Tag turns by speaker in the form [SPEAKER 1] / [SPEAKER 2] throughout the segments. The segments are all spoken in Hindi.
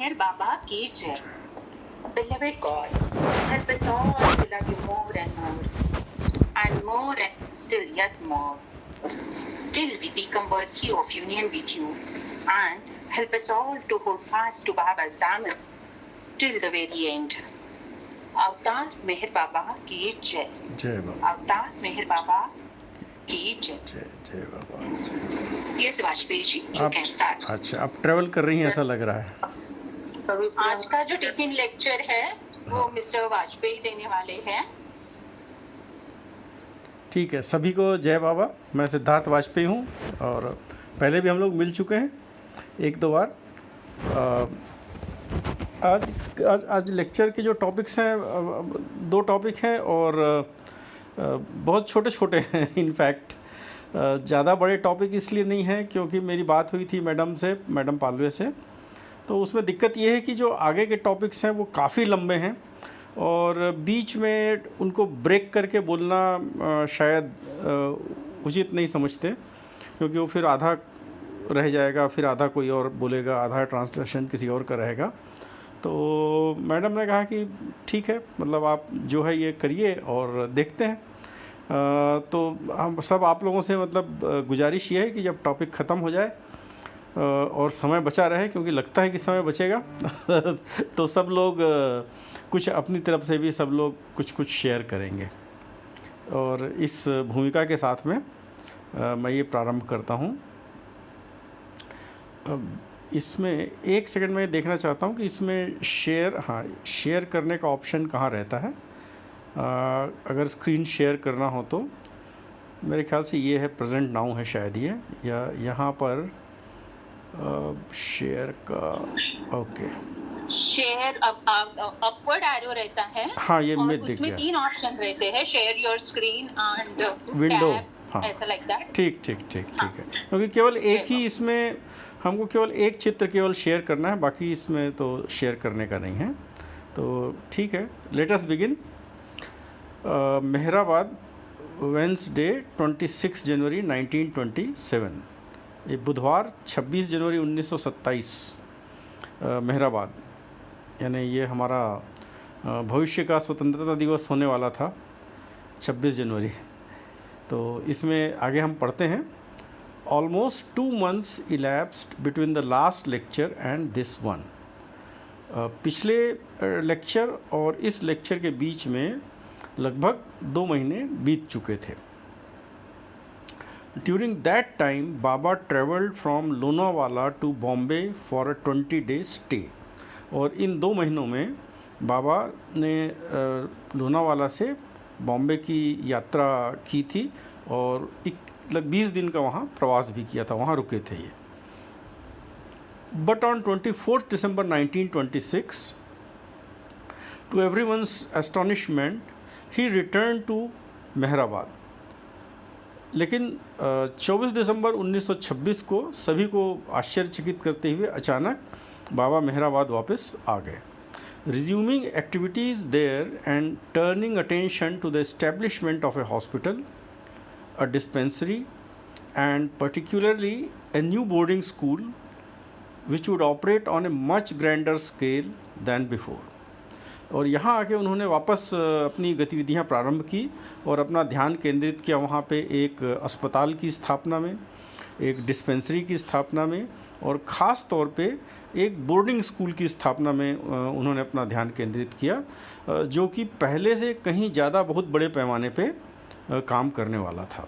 [SPEAKER 1] मेहर बाबा की जय. Beloved God, help us all to love you more and more and still yet more, till we become worthy of union with you, and help us all to hold fast to Baba's diamond till the very end. अवतार मेहर बाबा की जय.
[SPEAKER 2] जय बाबा.
[SPEAKER 1] अवतार मेहर बाबा की जय.
[SPEAKER 2] जय जय बाबा. जय.
[SPEAKER 1] Yes Vajpayee ji, you can start.
[SPEAKER 2] अच्छा, आप ट्रेवल कर रही हैं ऐसा लग रहा है.
[SPEAKER 1] आज का जो टिफिन लेक्चर है वो मिस्टर वाजपेयी देने वाले हैं.
[SPEAKER 2] ठीक है, सभी को जय बाबा. मैं सिद्धार्थ वाजपेयी हूँ और पहले भी हम लोग मिल चुके हैं एक दो बार. आज लेक्चर के जो टॉपिक्स हैं, दो टॉपिक हैं और बहुत छोटे छोटे हैं. इनफैक्ट ज़्यादा बड़े टॉपिक इसलिए नहीं है क्योंकि मेरी बात हुई थी मैडम पालवे से, तो उसमें दिक्कत ये है कि जो आगे के टॉपिक्स हैं वो काफ़ी लंबे हैं और बीच में उनको ब्रेक करके बोलना शायद उचित नहीं समझते, क्योंकि वो फिर आधा रह जाएगा, फिर आधा कोई और बोलेगा, आधा ट्रांसलेशन किसी और का रहेगा. तो मैडम ने कहा कि ठीक है, मतलब आप जो है ये करिए और देखते हैं. तो हम सब आप लोगों से मतलब गुजारिश ये है कि जब टॉपिक ख़त्म हो जाए और समय बचा रहे, क्योंकि लगता है कि समय बचेगा तो सब लोग कुछ अपनी तरफ से भी सब लोग कुछ कुछ शेयर करेंगे. और इस भूमिका के साथ में मैं ये प्रारंभ करता हूँ. इसमें एक सेकंड में देखना चाहता हूँ कि इसमें शेयर करने का ऑप्शन कहाँ रहता है. अगर स्क्रीन शेयर करना हो तो मेरे ख्याल से ये है, प्रेजेंट नाउ है शायद ये, या यहाँ पर शेयर का. ओके,
[SPEAKER 1] शेयर अपवर्ड एरो रहता है.
[SPEAKER 2] हाँ, ये मैं दिख
[SPEAKER 1] उसमें
[SPEAKER 2] गया.
[SPEAKER 1] 3 ऑप्शन रहते हैं, share your screen and
[SPEAKER 2] window. हाँ,
[SPEAKER 1] ऐसा लाइक दैट.
[SPEAKER 2] ठीक है. क्योंकि केवल एक ही इसमें हमको केवल एक चित्र केवल शेयर करना है, बाकी इसमें तो शेयर करने का नहीं है. तो ठीक है, let us begin. Mehrabad, Wednesday 26 जनवरी 1927. ये बुधवार 26 जनवरी 1927. मेहराबाद, यानी ये हमारा भविष्य का स्वतंत्रता दिवस होने वाला था 26 जनवरी. तो इसमें आगे हम पढ़ते हैं. Almost 2 months elapsed between the last lecture and this one. पिछले लेक्चर और इस लेक्चर के बीच में लगभग 2 महीने बीत चुके थे. During that time Baba travelled from Lonavala to Bombay for a 20-day stay. और इन 2 महीनों में बाबा ने लोनावाला से बॉम्बे की यात्रा की थी और 20 दिन का वहाँ प्रवास भी किया था, वहाँ रुके थे ये. But on 24 December 1926, to everyone's astonishment, he return to Meherabad. लेकिन 24 दिसंबर 1926 को सभी को आश्चर्यचकित करते हुए अचानक बाबा मेहराबाद वापस आ गए. Resuming activities there and turning attention to the establishment of a hospital, a dispensary, and particularly a new boarding school which would operate on a much grander scale than before. और यहाँ आके उन्होंने वापस अपनी गतिविधियाँ प्रारंभ की और अपना ध्यान केंद्रित किया वहाँ पे एक अस्पताल की स्थापना में, एक डिस्पेंसरी की स्थापना में, और ख़ास तौर पे एक बोर्डिंग स्कूल की स्थापना में उन्होंने अपना ध्यान केंद्रित किया, जो कि पहले से कहीं ज़्यादा बहुत बड़े पैमाने पे काम करने वाला था.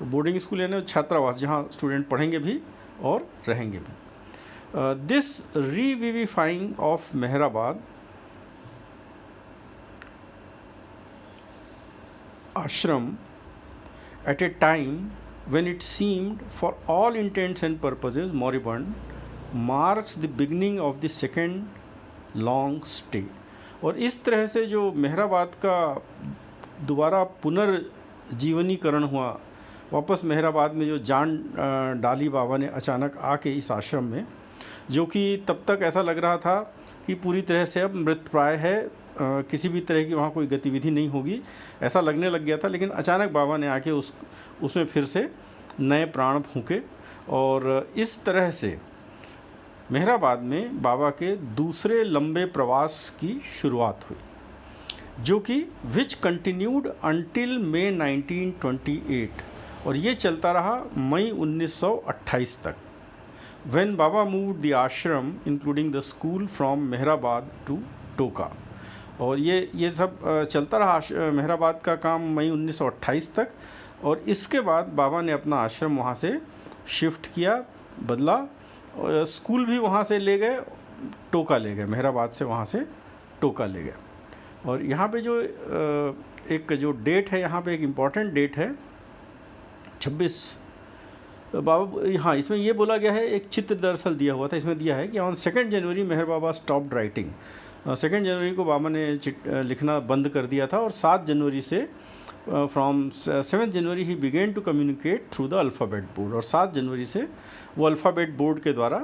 [SPEAKER 2] बोर्डिंग स्कूल यानी छात्रावास, जहाँ स्टूडेंट पढ़ेंगे भी और रहेंगे भी. This revivifying of Meherabad ashram at a time when it seemed for all intents and purposes moribund marks the beginning of the second long stay. और इस तरह से जो मेहराबाद का दोबारा पुनर्जीवनीकरण हुआ, वापस मेहराबाद में जो जान डाली बाबा ने अचानक आके इस आश्रम में, जो कि तब तक ऐसा लग रहा था कि पूरी तरह से अब मृतप्राय है, किसी भी तरह की वहाँ कोई गतिविधि नहीं होगी, ऐसा लगने लग गया था. लेकिन अचानक बाबा ने आके उसमें फिर से नए प्राण फूंके और इस तरह से मेहराबाद में बाबा के दूसरे लंबे प्रवास की शुरुआत हुई, जो कि विच कंटिन्यूड अंटिल मई 1928, और ये चलता रहा मई 1928 तक, when Baba moved the ashram including the school from Mehrabad to टोका। और ये सब चलता रहा मेहराबाद का काम मई 1928 तक, और इसके बाद बाबा ने अपना आश्रम वहाँ से शिफ्ट किया, बदला, और स्कूल भी वहाँ से ले गए, टोका ले गए, मेहराबाद से वहाँ से टोका ले गए। और यहाँ पे जो एक जो डेट है, यहाँ पे एक इम्पॉर्टेंट डेट है 26 बाबा, हाँ इसमें ये बोला गया है, एक चित्र दरअसल दिया हुआ था, इसमें दिया है कि on 2 January Meher Baba stopped writing. 2 जनवरी को बाबा ने लिखना बंद कर दिया था, और 7 जनवरी से from 7 January he began to communicate through the alphabet board, और 7 जनवरी से वो अल्फ़ाबेट बोर्ड के द्वारा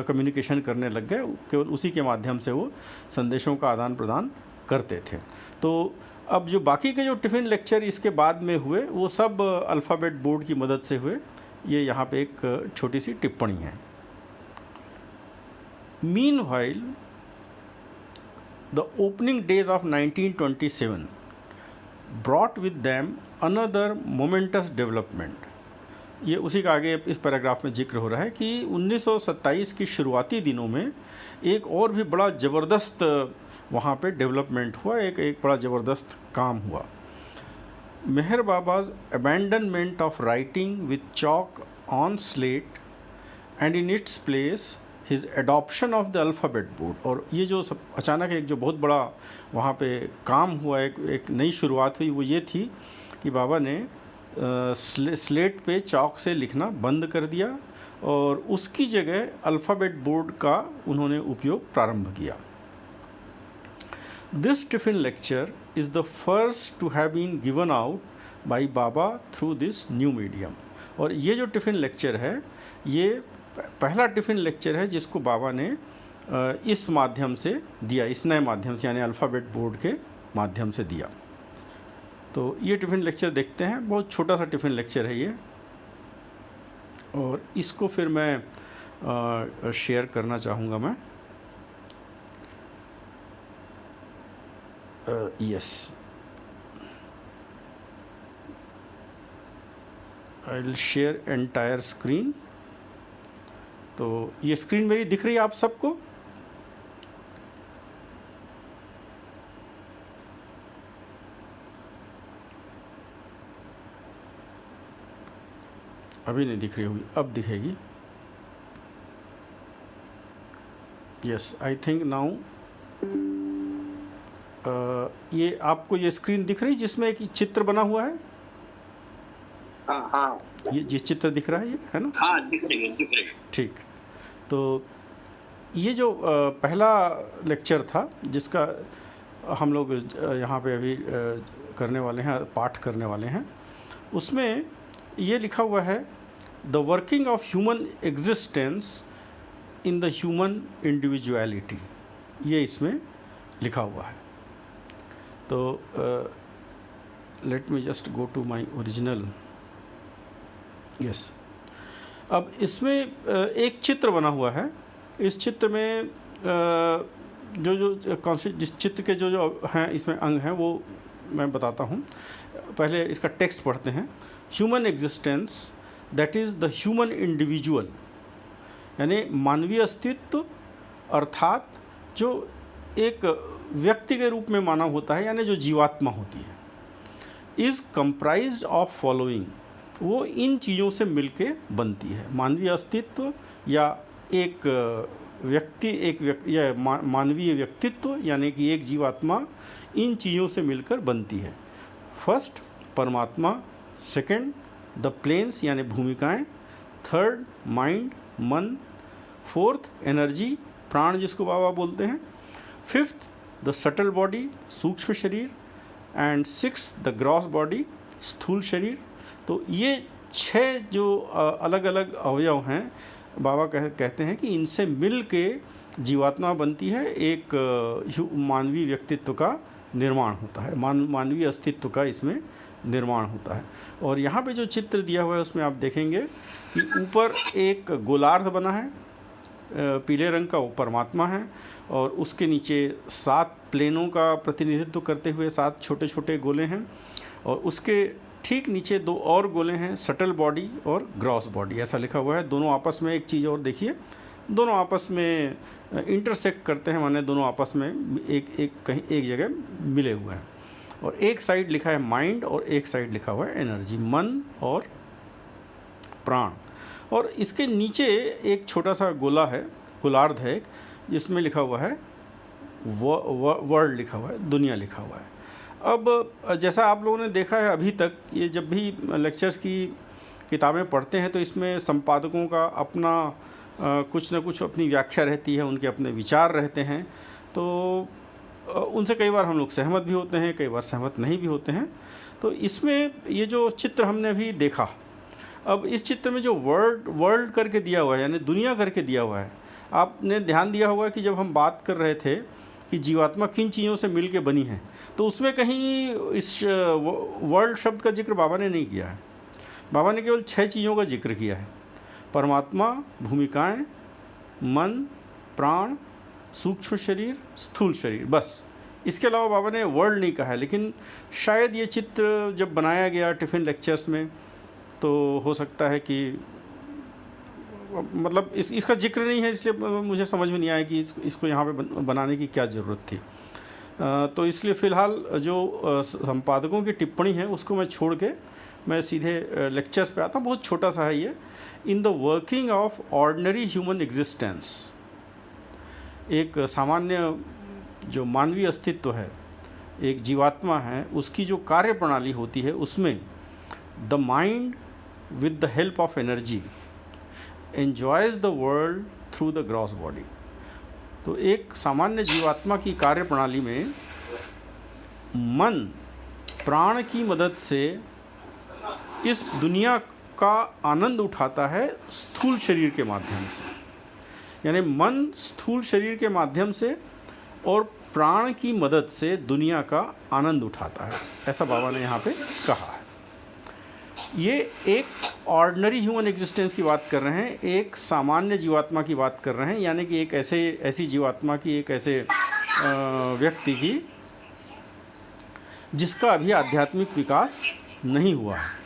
[SPEAKER 2] कम्युनिकेशन करने लग गए, केवल उसी के माध्यम से वो संदेशों का आदान प्रदान करते थे। तो अब जो बाकी के जो टिफ़िन लेक्चर इसके बाद में हुए, वो सब अल्फ़ाबेट बोर्ड की मदद से हुए। ये यहाँ पे एक छोटी सी टिप्पणी है। Meanwhile the opening days of 1927 brought with them another moments development. ये उसी का आगे इस पैराग्राफ में जिक्र हो रहा है कि 1927 की शुरुआती दिनों में एक और भी बड़ा ज़बरदस्त वहाँ पे डेवलपमेंट हुआ, एक बड़ा ज़बरदस्त काम हुआ। Meher Baba's abandonment of writing with chalk on slate and in its place his adoption of the alphabet board. और ये जो सब अचानक एक जो बहुत बड़ा वहाँ पे काम हुआ, एक नई शुरुआत हुई, वो ये थी कि बाबा ने स्लेट पे चॉक से लिखना बंद कर दिया, और उसकी जगह अल्फ़ाबेट बोर्ड का उन्होंने उपयोग प्रारंभ किया। This tiffin lecture is the first to have been given out by Baba through this new medium। और ये जो टिफ़िन लेक्चर है, ये पहला टिफ़िन लेक्चर है जिसको बाबा ने इस माध्यम से दिया, इस नए माध्यम से, यानी अल्फ़ाबेट बोर्ड के माध्यम से दिया। तो ये टिफ़िन लेक्चर देखते हैं, बहुत छोटा सा टिफ़िन लेक्चर है ये, और इसको फिर मैं शेयर करना चाहूँगा मैं। yes, I'll share entire screen। तो ये स्क्रीन मेरी दिख रही है आप सबको? अभी नहीं दिख रही होगी, अब दिखेगी। यस, आई थिंक नाउ ये आपको ये स्क्रीन दिख रही जिसमें एक चित्र बना हुआ है?
[SPEAKER 3] हाँ,
[SPEAKER 2] ये चित्र दिख रहा है ना?
[SPEAKER 3] हाँ, दिख रही है।
[SPEAKER 2] ठीक। तो ये जो पहला लेक्चर था जिसका हम लोग यहाँ पे अभी करने वाले हैं, पाठ करने वाले हैं, उसमें ये लिखा हुआ है the working of human existence in the human individuality. ये इसमें लिखा हुआ है। तो let me just go to my original. Yes, अब इसमें एक चित्र बना हुआ है। इस चित्र में जिस चित्र के जो हैं इसमें अंग हैं वो मैं बताता हूँ। पहले इसका टेक्स्ट पढ़ते हैं। Human existence that is the human individual, यानी मानवीय अस्तित्व, अर्थात जो एक व्यक्ति के रूप में मानव होता है, यानी जो जीवात्मा होती है, इज़ कंप्राइज्ड ऑफ फॉलोइंग, वो इन चीज़ों से मिलके बनती है। मानवीय अस्तित्व या एक व्यक्ति या मानवीय व्यक्तित्व, यानी कि एक जीवात्मा, इन चीज़ों से मिलकर बनती है। फर्स्ट परमात्मा, सेकंड द प्लेन्स यानी भूमिकाएं, थर्ड माइंड मन, फोर्थ एनर्जी प्राण जिसको बाबा बोलते हैं, फिफ्थ द सटल बॉडी सूक्ष्म शरीर, and six the gross body स्थूल शरीर। तो ये 6 जो अलग अलग अवयव हैं, बाबा कहते हैं कि इनसे मिल के जीवात्मा बनती है, एक मानवीय व्यक्तित्व का निर्माण होता है, मानवीय अस्तित्व का इसमें निर्माण होता है। और यहाँ पे जो चित्र दिया हुआ है उसमें आप देखेंगे कि ऊपर एक गोलार्ध बना है पीले रंग का, वो परमात्मा है, और उसके नीचे 7 प्लेनों का प्रतिनिधित्व करते हुए 7 छोटे छोटे गोले हैं, और उसके ठीक नीचे 2 और गोले हैं, सटल बॉडी और ग्रॉस बॉडी, ऐसा लिखा हुआ है। दोनों आपस में, एक चीज़ और देखिए, दोनों आपस में इंटरसेक्ट करते हैं, माने दोनों आपस में कहीं एक जगह मिले हुए हैं। और एक साइड लिखा है माइंड और एक साइड लिखा हुआ है एनर्जी, मन और प्राण। और इसके नीचे एक छोटा सा गोला है, गोलार्ध है एक, जिसमें लिखा हुआ है वर्ल्ड लिखा हुआ है, दुनिया लिखा हुआ है। अब जैसा आप लोगों ने देखा है अभी तक, ये जब भी लेक्चर्स की किताबें पढ़ते हैं तो इसमें संपादकों का अपना कुछ ना कुछ अपनी व्याख्या रहती है, उनके अपने विचार रहते हैं, तो उनसे कई बार हम लोग सहमत भी होते हैं, कई बार सहमत नहीं भी होते हैं। तो इसमें ये जो चित्र हमने अभी देखा, अब इस चित्र में जो वर्ल्ड करके दिया हुआ है, यानी दुनिया करके दिया हुआ है, आपने ध्यान दिया होगा कि जब हम बात कर रहे थे कि जीवात्मा किन चीज़ों से मिल के बनी है, तो उसमें कहीं इस वर्ल्ड शब्द का जिक्र बाबा ने नहीं किया है। बाबा ने केवल 6 चीज़ों का जिक्र किया है: परमात्मा, भूमिकाएं, मन, प्राण, सूक्ष्म शरीर, स्थूल शरीर, बस। इसके अलावा बाबा ने वर्ल्ड नहीं कहा है। लेकिन शायद ये चित्र जब बनाया गया टिफ़िन लेक्चर्स में, तो हो सकता है कि मतलब इसका जिक्र नहीं है, इसलिए मुझे समझ में नहीं आया कि इसको यहाँ पे बनाने की क्या ज़रूरत थी। तो इसलिए फ़िलहाल जो संपादकों की टिप्पणी है उसको मैं छोड़ के मैं सीधे लेक्चर्स पे आता हूँ। बहुत छोटा सा है ये। In the working of ordinary human existence, एक सामान्य जो मानवीय अस्तित्व है, एक जीवात्मा है, उसकी जो कार्य प्रणाली होती है, उसमें the mind with the help of energy enjoys the world through the gross body. तो एक सामान्य जीवात्मा की कार्य प्रणाली में मन प्राण की मदद से इस दुनिया का आनंद उठाता है स्थूल शरीर के माध्यम से, यानी मन स्थूल शरीर के माध्यम से और प्राण की मदद से दुनिया का आनंद उठाता है, ऐसा बाबा ने यहाँ पे कहा है। ये एक ऑर्डिनरी ह्यूमन एग्जिस्टेंस की बात कर रहे हैं, एक सामान्य जीवात्मा की बात कर रहे हैं, यानी कि एक ऐसी जीवात्मा की, एक ऐसे व्यक्ति की जिसका अभी आध्यात्मिक विकास नहीं हुआ है।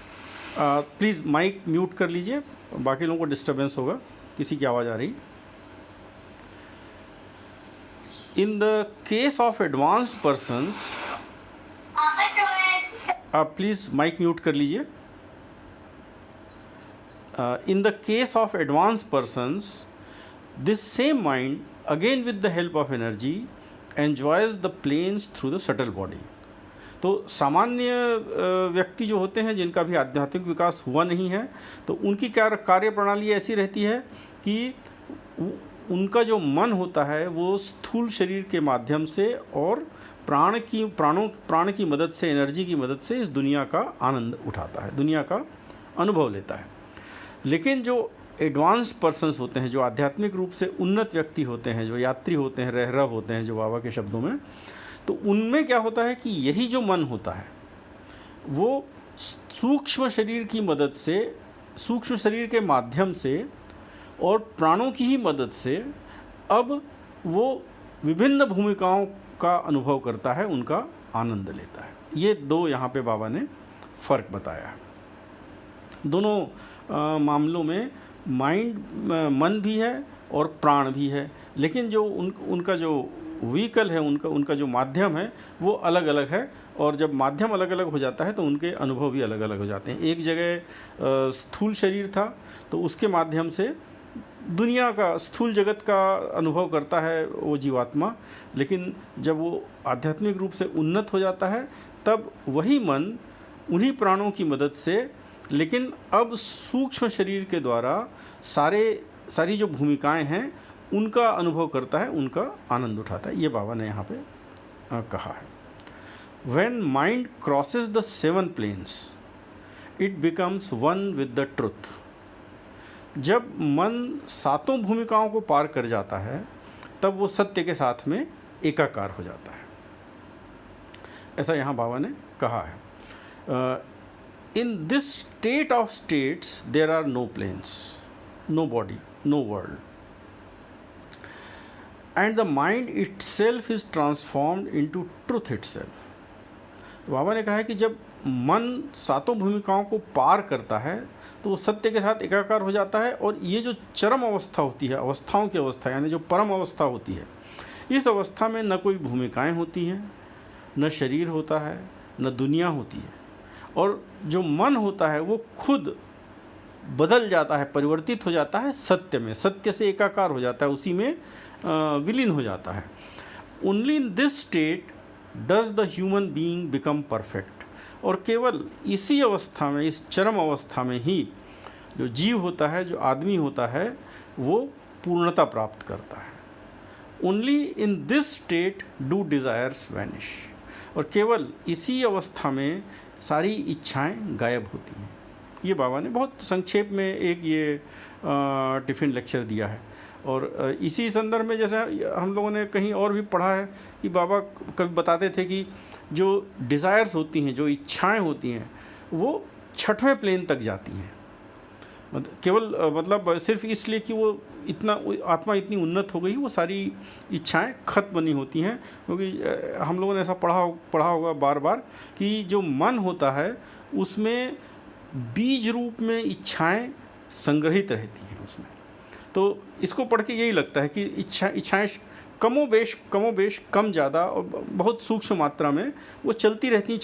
[SPEAKER 2] प्लीज़ माइक म्यूट कर लीजिए, बाकी लोगों को डिस्टर्बेंस होगा, किसी की आवाज़ आ रही। In the case of advanced persons, आप प्लीज़ माइक म्यूट कर लीजिए। In the case of advanced persons, this same mind, again with the help of energy, enjoys the planes through the subtle body. तो सामान्य व्यक्ति जो होते हैं, जिनका भी आध्यात्मिक विकास हुआ नहीं है, तो उनकी क्या कार्य प्रणाली ऐसी रहती है कि उनका जो मन होता है वो स्थूल शरीर के माध्यम से और प्राण की मदद से, एनर्जी की मदद से इस दुनिया का आनंद उठाता है, दुनिया का अनुभव लेता है। लेकिन जो एडवांस्ड पर्सन्स होते हैं, जो आध्यात्मिक रूप से उन्नत व्यक्ति होते हैं, जो यात्री होते हैं, रहरव होते हैं, जो बाबा के शब्दों में, तो उनमें क्या होता है कि यही जो मन होता है वो सूक्ष्म शरीर की मदद से, सूक्ष्म शरीर के माध्यम से और प्राणों की ही मदद से अब वो विभिन्न भूमिकाओं का अनुभव करता है, उनका आनंद लेता है। ये 2 यहाँ पे बाबा ने फ़र्क बताया है। दोनों मामलों में मन भी है और प्राण भी है, लेकिन जो उनका जो व्हीकल है, उनका जो माध्यम है वो अलग अलग है। और जब माध्यम अलग अलग हो जाता है तो उनके अनुभव भी अलग अलग हो जाते हैं। एक जगह स्थूल शरीर था तो उसके माध्यम से दुनिया का, स्थूल जगत का अनुभव करता है वो जीवात्मा, लेकिन जब वो आध्यात्मिक रूप से उन्नत हो जाता है तब वही मन उन्हीं प्राणों की मदद से, लेकिन अब सूक्ष्म शरीर के द्वारा सारी जो भूमिकाएं हैं उनका अनुभव करता है, उनका आनंद उठाता है। ये बाबा ने यहाँ पे कहा है। When mind crosses the 7 planes, it becomes one with the truth. जब मन 7 भूमिकाओं को पार कर जाता है तब वो सत्य के साथ में एकाकार हो जाता है, ऐसा यहाँ बाबा ने कहा है। In this state of states, there are no planes, no body, no world. And the mind itself is transformed into truth itself. तो बाबा ने कहा है कि जब मन सातों भूमिकाओं को पार करता है तो वो सत्य के साथ एकाकार हो जाता है, और ये जो चरम अवस्था होती है, अवस्थाओं की अवस्था यानी जो परम अवस्था होती है, इस अवस्था में न कोई भूमिकाएं होती हैं, न शरीर होता है, न दुनिया होती है, और जो मन होता है वो खुद बदल जाता है, परिवर्तित हो जाता है सत्य में, सत्य से एकाकार हो जाता है, उसी में विलीन हो जाता है. Only in this state does the human being become perfect. और केवल इसी अवस्था में, इस चरम अवस्था में ही जो जीव होता है, जो आदमी होता है, वो पूर्णता प्राप्त करता है. Only in this state do desires vanish. और केवल इसी अवस्था में सारी इच्छाएं गायब होती हैं. ये बाबा ने बहुत संक्षेप में एक ये टिफ़िन लेक्चर दिया है. और इसी संदर्भ में जैसे हम लोगों ने कहीं और भी पढ़ा है कि बाबा कभी बताते थे कि जो डिज़ायर्स होती हैं, जो इच्छाएं होती हैं, वो छठवें प्लेन तक जाती हैं. केवल मतलब सिर्फ इसलिए कि वो इतना आत्मा इतनी उन्नत हो गई, वो सारी इच्छाएं खत्म नहीं होती हैं. क्योंकि हम लोगों ने ऐसा पढ़ा होगा बार बार कि जो मन होता है उसमें बीज रूप में इच्छाएं संग्रहित रहती हैं उसमें. तो इसको पढ़ के यही लगता है कि इच्छाएं कमोबेश कम ज़्यादा और बहुत सूक्ष्म मात्रा में वो चलती रहती हैं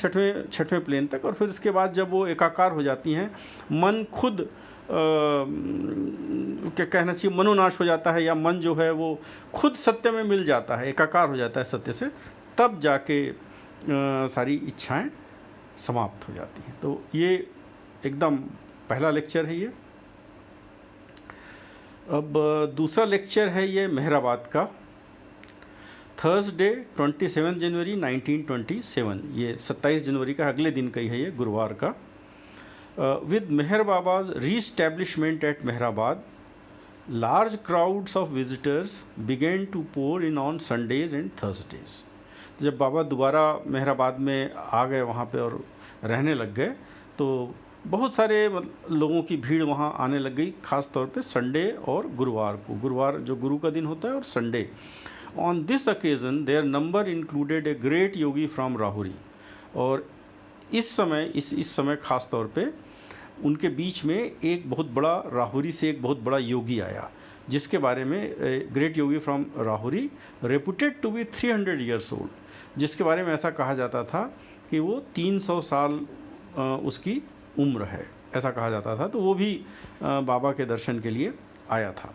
[SPEAKER 2] छठवें प्लेन तक. और फिर उसके बाद जब वो एकाकार हो जाती हैं, मन खुद क्या कहना चाहिए, मनोनाश हो जाता है, या मन जो है वो खुद सत्य में मिल जाता है, एकाकार हो जाता है सत्य से, तब जाके सारी इच्छाएं समाप्त हो जाती हैं. तो ये एकदम पहला लेक्चर है ये. अब दूसरा लेक्चर है ये मेहराबाद का, थर्सडे 27 जनवरी 1927. ये 27 जनवरी का अगले दिन का ही है, ये गुरुवार का. With Meher Baba's re-establishment at Mehrabad, large crowds of visitors began to pour in on Sundays and Thursdays. जब बाबा दोबारा मेहराबाद में आ गए वहाँ पे और रहने लग गए, तो बहुत सारे लोगों की भीड़ वहाँ आने लग गई, ख़ास तौर पे संडे और गुरुवार को. गुरुवार जो गुरु का दिन होता है, और Sunday. On this occasion their number included a great yogi from Rahuri. और इस समय ख़ास तौर पे उनके बीच में एक बहुत बड़ा, राहुरी से एक बहुत बड़ा योगी आया, जिसके बारे में great yogi from Rahuri, reputed to be 300 years old, जिसके बारे में ऐसा कहा जाता था कि वो 300 साल उसकी उम्र है, ऐसा कहा जाता था. तो वो भी बाबा के दर्शन के लिए आया था.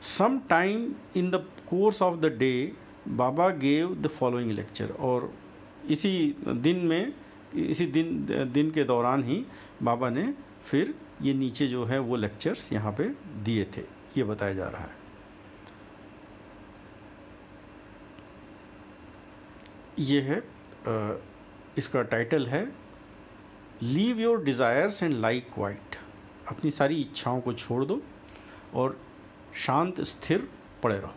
[SPEAKER 2] Some time in the course of the day Baba gave the following lecture. और इसी दिन के दौरान ही बाबा ने फिर ये नीचे जो है वो लेक्चर्स यहाँ पे दिए थे, ये बताया जा रहा है. ये है इसका टाइटल है leave your desires and like quite. अपनी सारी इच्छाओं को छोड़ दो और शांत स्थिर पड़े रहो.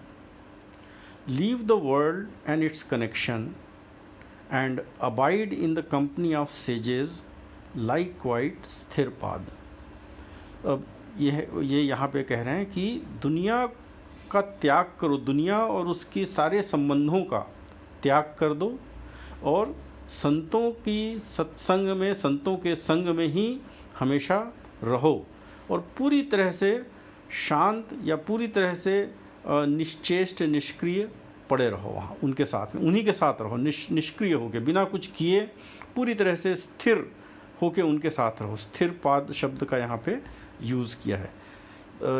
[SPEAKER 2] Leave the world and it's connection and abide in the company of sages like quite स्थिर पाद. अब ये यहाँ पे कह रहे हैं कि दुनिया का त्याग करो, दुनिया और उसके सारे संबंधों का त्याग कर दो, और संतों की सत्संग में, संतों के संग में ही हमेशा रहो, और पूरी तरह से शांत या पूरी तरह से निश्चेष्ट निष्क्रिय पड़े रहो वहाँ उनके साथ में, उन्हीं के साथ रहो, निष्क्रिय होके, बिना कुछ किए पूरी तरह से स्थिर होके उनके साथ रहो. स्थिर पाद शब्द का यहाँ पे यूज़ किया है.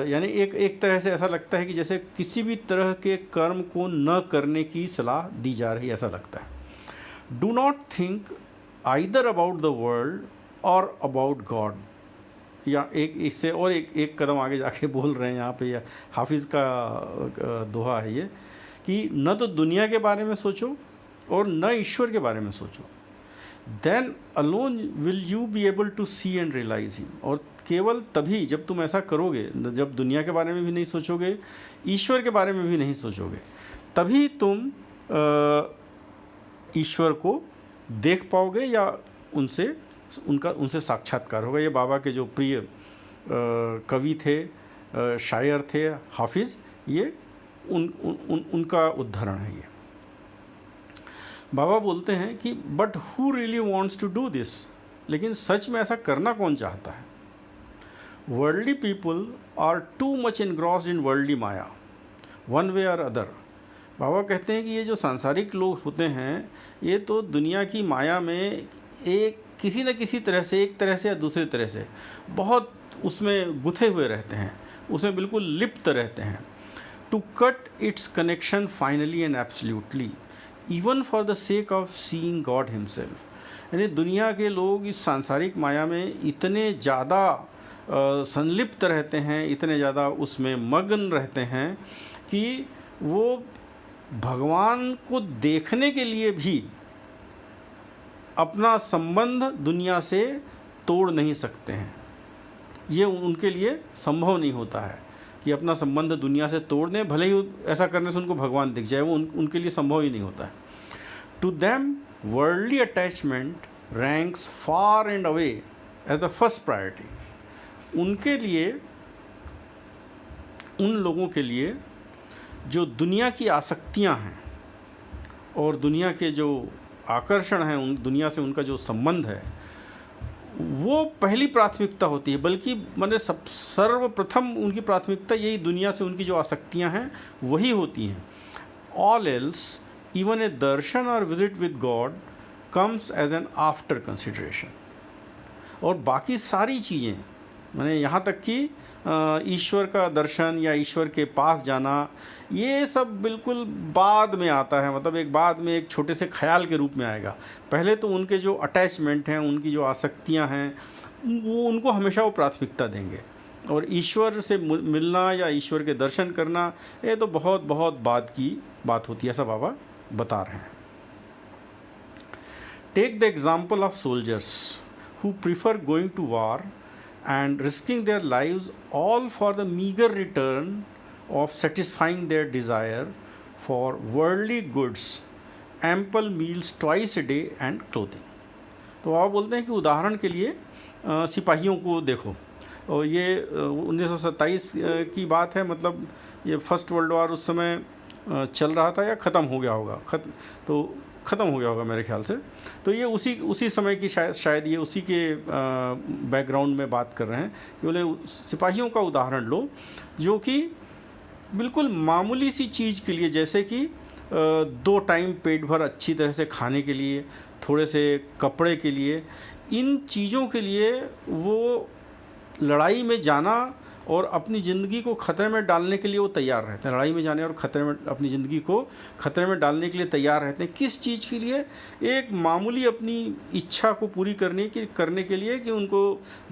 [SPEAKER 2] यानी एक तरह से ऐसा लगता है कि जैसे किसी भी तरह के कर्म को न करने की सलाह दी जा रही, ऐसा लगता है. Do not think either about the world और अबाउट गॉड. या इससे और एक कदम आगे जाके बोल रहे हैं यहाँ पे, या हाफिज़ का दोहा है ये, कि न तो दुनिया के बारे में सोचो और न ईश्वर के बारे में सोचो. Then alone will you be able to see and realize him. और केवल तभी जब तुम ऐसा करोगे, जब दुनिया के बारे में भी नहीं सोचोगे, ईश्वर के बारे में भी नहीं सोचोगे, तभी तुम ईश्वर को देख पाओगे या उनसे उनका उनसे साक्षात्कार होगा। ये बाबा के जो प्रिय कवि थे, शायर थे, हाफिज़, ये उनका उदाहरण है ये। बाबा बोलते हैं कि but who really wants to do this, लेकिन सच में ऐसा करना कौन चाहता है। Worldly people are too much engrossed in worldly maya one way or other. बाबा कहते हैं कि ये जो सांसारिक लोग होते हैं, ये तो दुनिया की माया में एक किसी न किसी तरह से, एक तरह से या दूसरे तरह से बहुत उसमें गुथे हुए रहते हैं, उसमें बिल्कुल लिप्त रहते हैं। To cut its connection finally and absolutely even for the sake of seeing God himself. यानी दुनिया के लोग इस सांसारिक माया में इतने ज़्यादा संलिप्त रहते हैं, इतने ज़्यादा उसमें मग्न रहते हैं कि वो भगवान को देखने के लिए भी अपना संबंध दुनिया से तोड़ नहीं सकते हैं। ये उनके लिए संभव नहीं होता है कि अपना संबंध दुनिया से तोड़ दें, भले ही ऐसा करने से उनको भगवान दिख जाए, वो उनके लिए संभव ही नहीं होता है। To them worldly attachment ranks far and away as the first priority. उनके लिए, उन लोगों के लिए जो दुनिया की आसक्तियां हैं और दुनिया के जो आकर्षण हैं, उन दुनिया से उनका जो संबंध है, वो पहली प्राथमिकता होती है। बल्कि मैंने सर्वप्रथम उनकी प्राथमिकता यही दुनिया से उनकी जो आसक्तियां हैं वही होती हैं। All else even a darshan or visit with God comes as an after consideration. और बाकी सारी चीज़ें, मैंने यहाँ तक कि ईश्वर का दर्शन या ईश्वर के पास जाना, ये सब बिल्कुल बाद में आता है। मतलब एक बाद में एक छोटे से ख्याल के रूप में आएगा। पहले तो उनके जो अटैचमेंट हैं, उनकी जो आसक्तियां हैं, वो उनको हमेशा वो प्राथमिकता देंगे। और ईश्वर से मिलना या ईश्वर के दर्शन करना, ये तो बहुत बहुत बाद की बात होती है, ऐसा बाबा बता रहे हैं। Take the example of soldiers who prefer going to war and risking their lives all for the meager return of satisfying their desire for worldly goods, ample meals twice a day and clothing। तो आप बोलते हैं कि उदाहरण के लिए सिपाहियों को देखो, और ये 1927 की बात है। मतलब ये फर्स्ट वर्ल्ड वार उस समय चल रहा था या ख़त्म हो गया होगा, ख़त्म हो गया होगा मेरे ख्याल से। तो ये उसी समय की शायद ये उसी के बैकग्राउंड में बात कर रहे हैं कि बोले सिपाहियों का उदाहरण लो, जो कि बिल्कुल मामूली सी चीज़ के लिए, जैसे कि 2 टाइम पेट भर अच्छी तरह से खाने के लिए, थोड़े से कपड़े के लिए, इन चीज़ों के लिए वो लड़ाई में जाना और अपनी ज़िंदगी को ख़तरे में डालने के लिए वो तैयार रहते हैं। लड़ाई में जाने और ख़तरे में अपनी ज़िंदगी को ख़तरे में डालने के लिए तैयार रहते हैं। किस चीज़ के लिए? एक मामूली अपनी इच्छा को पूरी करने के लिए कि उनको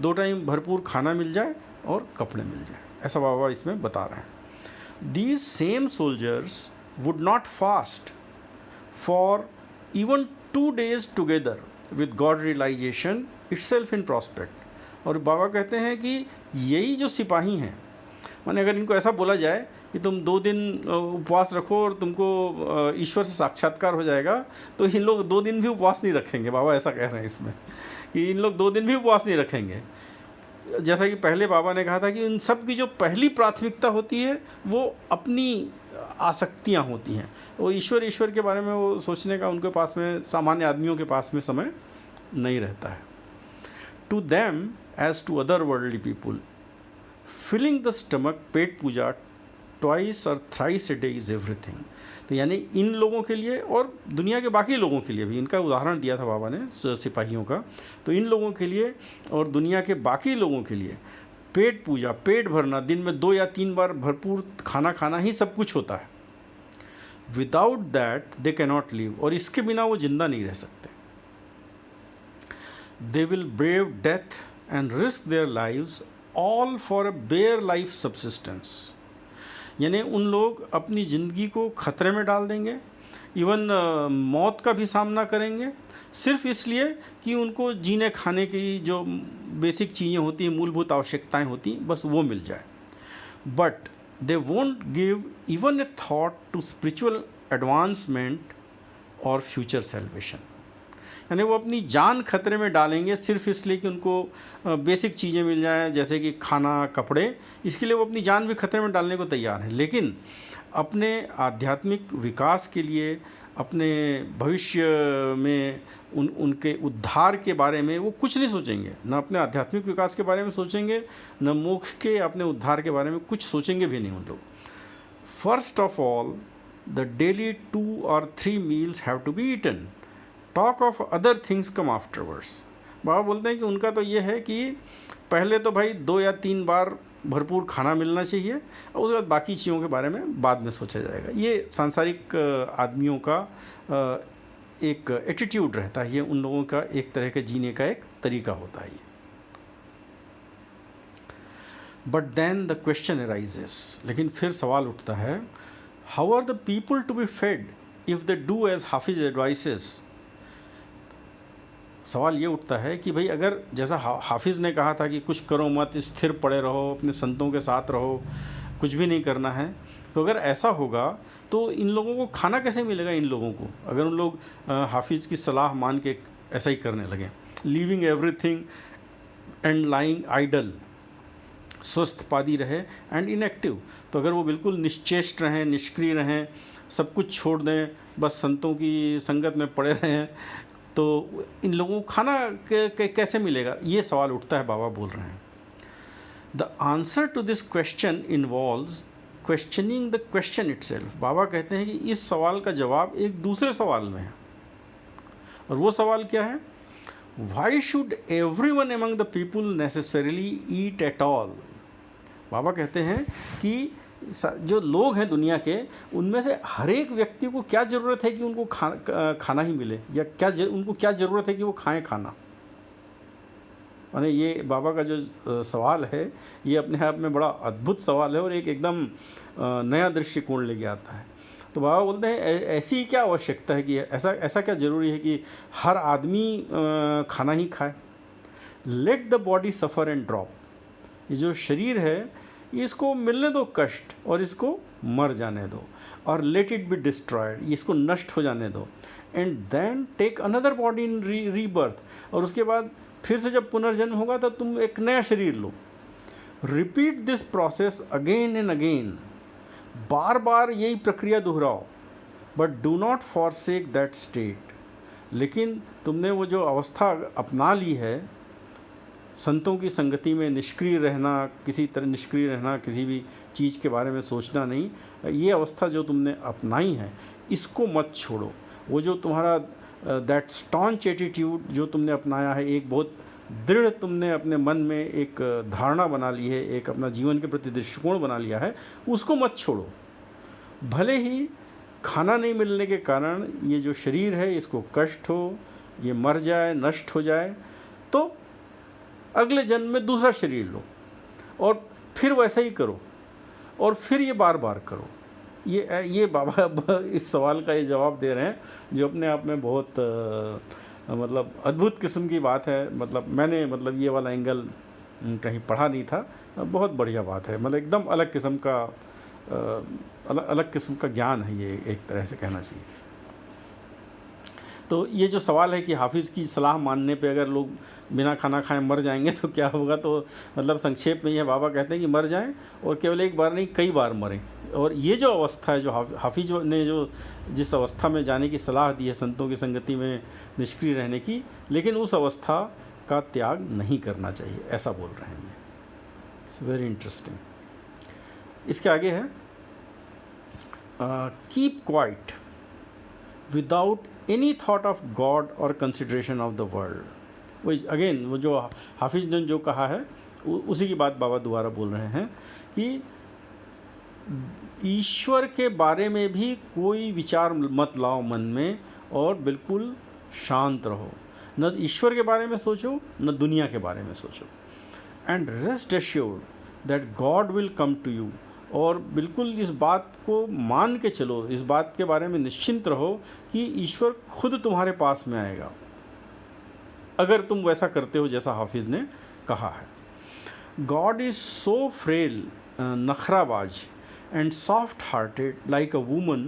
[SPEAKER 2] 2 टाइम भरपूर खाना मिल जाए और कपड़े मिल जाए। ऐसा बाबा इसमें बता रहे हैं। These same soldiers would not fast for even 2 days together with God realization itself in prospect. और बाबा कहते हैं कि यही जो सिपाही हैं, माने अगर इनको ऐसा बोला जाए कि तुम 2 दिन उपवास रखो और तुमको ईश्वर से साक्षात्कार हो जाएगा, तो इन लोग 2 दिन भी उपवास नहीं रखेंगे। बाबा ऐसा कह रहे हैं इसमें कि इन लोग 2 दिन भी उपवास नहीं रखेंगे। जैसा कि पहले बाबा ने कहा था कि उन सब की जो पहली प्राथमिकता होती है वो अपनी आसक्तियाँ होती हैं। वो ईश्वर के बारे में वो सोचने का उनके पास में, सामान्य आदमियों के पास में समय नहीं रहता है। To them as to other worldly people, filling the stomach, पेट पूजा twice or thrice a day is everything। तो यानी इन लोगों के लिए और दुनिया के बाकी लोगों के लिए भी, इनका उदाहरण दिया था बाबा ने सिपाहियों का, तो इन लोगों के लिए और दुनिया के बाकी लोगों के लिए पेट पूजा, पेट भरना, दिन में 2 या 3 बार भरपूर खाना खाना ही सब कुछ होता है। Without that they cannot live, और इसके बिना वो जिंदा नहीं रह सकते। They will brave death and risk their lives all for a bare life subsistence। यानी उन लोग अपनी ज़िंदगी को ख़तरे में डाल देंगे, इवन मौत का भी सामना करेंगे, सिर्फ इसलिए कि उनको जीने खाने की जो बेसिक चीज़ें होती हैं, मूलभूत आवश्यकताएं होती हैं, बस वो मिल जाए। But they won't give even a thought to spiritual advancement और फ्यूचर सेल्वेशन। यानी वो अपनी जान खतरे में डालेंगे सिर्फ इसलिए कि उनको बेसिक चीज़ें मिल जाएं, जैसे कि खाना, कपड़े, इसके लिए वो अपनी जान भी खतरे में डालने को तैयार हैं। लेकिन अपने आध्यात्मिक विकास के लिए, अपने भविष्य में उनके उद्धार के बारे में वो कुछ नहीं सोचेंगे, न अपने आध्यात्मिक विकास के बारे में सोचेंगे, न मोक्ष के, अपने उद्धार के बारे में कुछ सोचेंगे भी नहीं उन लोग। First of all the daily 2 or 3 meals have to be eaten, talk of other things come afterwards. Baba बोलते हैं कि उनका तो ये है कि पहले तो भाई 2 या 3 बार भरपूर खाना मिलना चाहिए, और उसके बाद बाकी चीज़ों के बारे में बाद में सोचा जाएगा। ये सांसारिक आदमियों का एक एटीट्यूड रहता है, ये उन लोगों का एक तरह के जीने का एक तरीका होता है ये। But then the question arises, लेकिन फिर सवाल उठता है, how are the people to be fed if they do as Hafiz advises. सवाल ये उठता है कि भाई अगर जैसा हाफिज़ ने कहा था कि कुछ करो मत, स्थिर पड़े रहो, अपने संतों के साथ रहो, कुछ भी नहीं करना है, तो अगर ऐसा होगा तो इन लोगों को खाना कैसे मिलेगा? इन लोगों को अगर उन लोग हाफिज़ की सलाह मान के ऐसा ही करने लगे, leaving everything and lying idle, स्वस्थ पादी रहे एंड इनएक्टिव, तो अगर वो बिल्कुल निश्चेष्ट रहें, निष्क्रिय रहें, सब कुछ छोड़ दें, बस संतों की संगत में पड़े रहें, तो इन लोगों को खाना कैसे मिलेगा? ये सवाल उठता है, बाबा बोल रहे हैं। The answer to this question involves questioning the question itself. Baba कहते हैं कि इस सवाल का जवाब एक दूसरे सवाल में है, और वो सवाल क्या है? Why should everyone among the people necessarily eat at all. Baba कहते हैं कि जो लोग हैं दुनिया के, उनमें से हर एक व्यक्ति को क्या ज़रूरत है कि उनको खाना ही मिले, या उनको क्या ज़रूरत है कि वो खाएं खाना। माने ये बाबा का जो सवाल है, ये अपने आप में बड़ा अद्भुत सवाल है और एक एकदम नया दृष्टिकोण लेके आता है। तो बाबा बोलते हैं ऐसी क्या आवश्यकता है कि ऐसा क्या ज़रूरी है कि हर आदमी खाना ही खाए। Let the body suffer and drop. ये जो शरीर है, इसको मिलने दो कष्ट और इसको मर जाने दो, और लेट इट बी डिस्ट्रॉयड, इसको नष्ट हो जाने दो, and then take another body in rebirth, और उसके बाद फिर से जब पुनर्जन्म होगा तब तुम एक नया शरीर लो। Repeat this process again and again, बार बार यही प्रक्रिया दोहराओ, but do not forsake that state. लेकिन तुमने वो जो अवस्था अपना ली है, संतों की संगति में निष्क्रिय रहना, किसी तरह निष्क्रिय रहना, किसी भी चीज़ के बारे में सोचना नहीं, ये अवस्था जो तुमने अपनाई है, इसको मत छोड़ो। वो जो तुम्हारा दैट स्टॉन्च एटीट्यूड जो तुमने अपनाया है, एक बहुत दृढ़ तुमने अपने मन में एक धारणा बना ली है, एक अपना जीवन के प्रति दृष्टिकोण बना लिया है, उसको मत छोड़ो। भले ही खाना नहीं मिलने के कारण ये जो शरीर है, इसको कष्ट हो, ये मर जाए, नष्ट हो जाए, तो अगले जन्म में दूसरा शरीर लो और फिर वैसा ही करो, और फिर ये बार बार करो। ये बाबा इस सवाल का ये जवाब दे रहे हैं, जो अपने आप में बहुत मतलब अद्भुत किस्म की बात है। मतलब मैंने ये वाला एंगल कहीं पढ़ा नहीं था, बहुत बढ़िया बात है। मतलब एकदम अलग किस्म का अलग किस्म का ज्ञान है ये, एक तरह से कहना चाहिए। तो ये जो सवाल है कि हाफिज़ की सलाह मानने पे अगर लोग बिना खाना खाए मर जाएंगे तो क्या होगा, तो मतलब संक्षेप में ये बाबा कहते हैं कि मर जाएं, और केवल एक बार नहीं, कई बार मरें। और ये जो अवस्था है, जो हाफिज़ ने जो जिस अवस्था में जाने की सलाह दी है, संतों की संगति में निष्क्रिय रहने की, लेकिन उस अवस्था का त्याग नहीं करना चाहिए, ऐसा बोल रहे हैं ये। It's very interesting. इसके आगे है keep quiet without any thought of God और कंसिडरेशन ऑफ द वर्ल्ड। वही अगेन वो जो हाफिज़ ने जो कहा है, उसी की बात बाबा दोबारा बोल रहे हैं कि ईश्वर के बारे में भी कोई विचार मत लाओ मन में, और बिल्कुल शांत रहो। न ईश्वर के बारे में सोचो, न दुनिया के बारे में सोचो। And rest assured that God will come to you, और बिल्कुल इस बात को मान के चलो, इस बात के बारे में निश्चिंत रहो कि ईश्वर खुद तुम्हारे पास में आएगा, अगर तुम वैसा करते हो जैसा हाफिज़ ने कहा है। गॉड इज़ सो फ्रेल, नखराबाज and soft hearted like a woman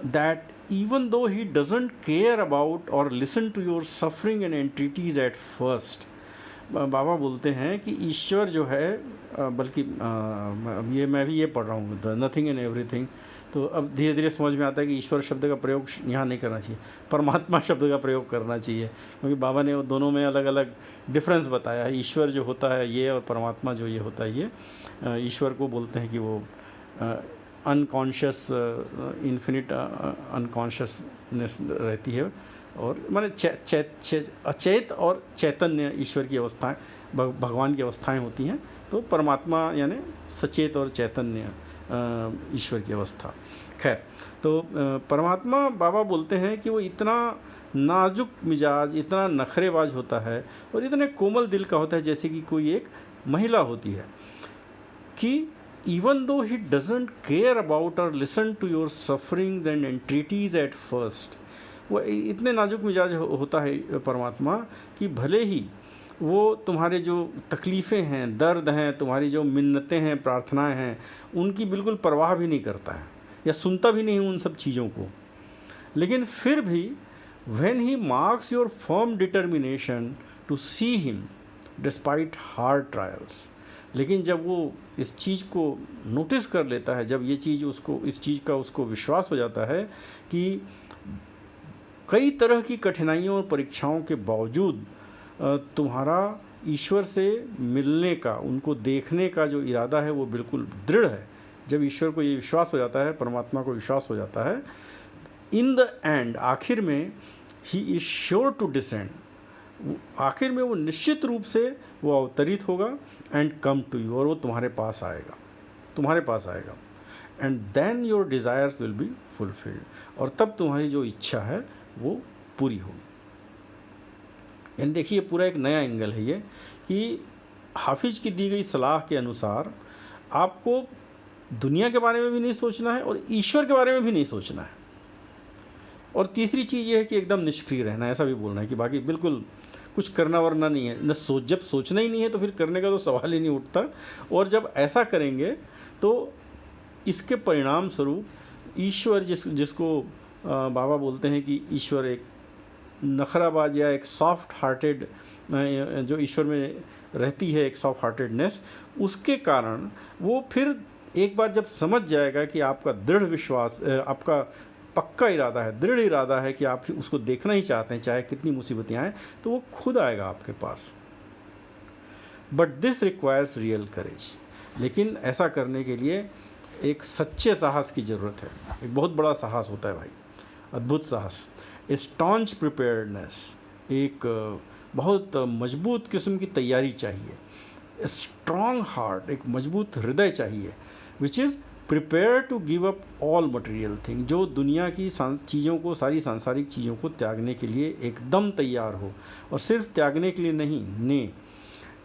[SPEAKER 2] that even though he doesn't care about or listen to your suffering and entreaties at first. बाबा बोलते हैं कि ईश्वर जो है बल्कि अब ये मैं भी ये पढ़ रहा हूँ द नथिंग एंड एवरीथिंग, तो अब धीरे धीरे समझ में आता है कि ईश्वर शब्द का प्रयोग यहाँ नहीं करना चाहिए, परमात्मा शब्द का प्रयोग करना चाहिए, क्योंकि बाबा ने वो दोनों में अलग अलग डिफरेंस बताया है। ईश्वर जो होता है ये और परमात्मा जो ये होता है ये, ईश्वर को बोलते हैं कि वो अनकॉन्शियस इन्फिनिट अनकॉन्शियसनेस रहती है, और माने अचेत और चैतन्य ईश्वर की अवस्थाएं, भगवान की अवस्थाएं होती हैं। तो परमात्मा यानी सचेत और चैतन्य ईश्वर की अवस्था। खैर, तो परमात्मा बाबा बोलते हैं कि वो इतना नाजुक मिजाज, इतना नखरेबाज होता है और इतने कोमल दिल का होता है जैसे कि कोई एक महिला होती है, कि even though he doesn't care about or listen to your sufferings and entreaties at first, वो इतने नाजुक मिजाज होता है परमात्मा कि भले ही वो तुम्हारे जो तकलीफ़ें हैं, दर्द हैं, तुम्हारी जो मिन्नतें हैं, प्रार्थनाएं हैं, उनकी बिल्कुल परवाह भी नहीं करता है या सुनता भी नहीं उन सब चीज़ों को, लेकिन फिर भी when he marks your firm determination to see him despite hard trials, लेकिन जब वो इस चीज़ को नोटिस कर लेता है, जब ये चीज़ उसको, इस चीज़ का उसको विश्वास हो जाता है कि कई तरह की कठिनाइयों और परीक्षाओं के बावजूद तुम्हारा ईश्वर से मिलने का, उनको देखने का जो इरादा है वो बिल्कुल दृढ़ है, जब ईश्वर को ये विश्वास हो जाता है, परमात्मा को विश्वास हो जाता है, इन द एंड, आखिर में, he is sure to descend, आखिर में वो निश्चित रूप से वो अवतरित होगा एंड कम टू यू, और वो तुम्हारे पास आएगा, and then your desires will be fulfilled, और तब तुम्हारी जो इच्छा है वो पूरी होगी। यानी देखिए, पूरा एक नया एंगल है ये, कि हाफिज की दी गई सलाह के अनुसार आपको दुनिया के बारे में भी नहीं सोचना है और ईश्वर के बारे में भी नहीं सोचना है, और तीसरी चीज़ ये है कि एकदम निष्क्रिय रहना है, ऐसा भी बोलना है कि बाकी बिल्कुल कुछ करना वरना नहीं है, जब सोचना ही नहीं है तो फिर करने का तो सवाल ही नहीं उठता, और जब ऐसा करेंगे तो इसके परिणाम स्वरूप ईश्वर जिसको बाबा बोलते हैं कि ईश्वर एक नखराबाज या एक सॉफ्ट हार्टेड, जो ईश्वर में रहती है एक सॉफ्ट हार्टेडनेस, उसके कारण वो फिर एक बार जब समझ जाएगा कि आपका दृढ़ विश्वास, आपका पक्का इरादा है, दृढ़ इरादा है कि आप उसको देखना ही चाहते हैं चाहे कितनी मुसीबतें आएँ, तो वो खुद आएगा आपके पास। बट दिस रिक्वायर्स रियल करेज, लेकिन ऐसा करने के लिए एक सच्चे साहस की ज़रूरत है। एक बहुत बड़ा साहस होता है भाई, अद्भुत साहस, स्टॉन्च प्रिपेयर्डनेस, एक बहुत मजबूत किस्म की तैयारी चाहिए, स्ट्रॉन्ग हार्ट, एक मजबूत हृदय चाहिए, which is prepare to give up all material thing, जो दुनिया की चीज़ों को, सारी सांसारिक चीज़ों को त्यागने के लिए एकदम तैयार हो, और सिर्फ त्यागने के लिए नहीं, ने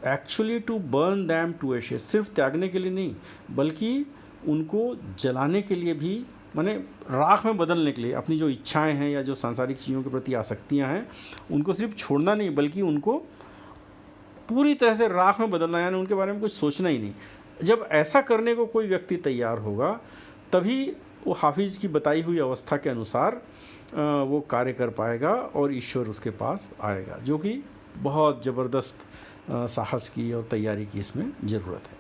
[SPEAKER 2] actually to burn them to ashes, सिर्फ त्यागने के लिए नहीं बल्कि उनको जलाने के लिए भी, माने राख में बदलने के लिए, अपनी जो इच्छाएं हैं या जो सांसारिक चीज़ों के प्रति आसक्तियां हैं उनको सिर्फ छोड़ना नहीं बल्कि उनको पूरी तरह से राख में बदलना, यानी उनके बारे में कुछ सोचना ही नहीं। जब ऐसा करने को कोई व्यक्ति तैयार होगा तभी वो हाफिज की बताई हुई अवस्था के अनुसार वो कार्य कर पाएगा और ईश्वर उसके पास आएगा, जो कि बहुत ज़बरदस्त साहस की और तैयारी की इसमें ज़रूरत है।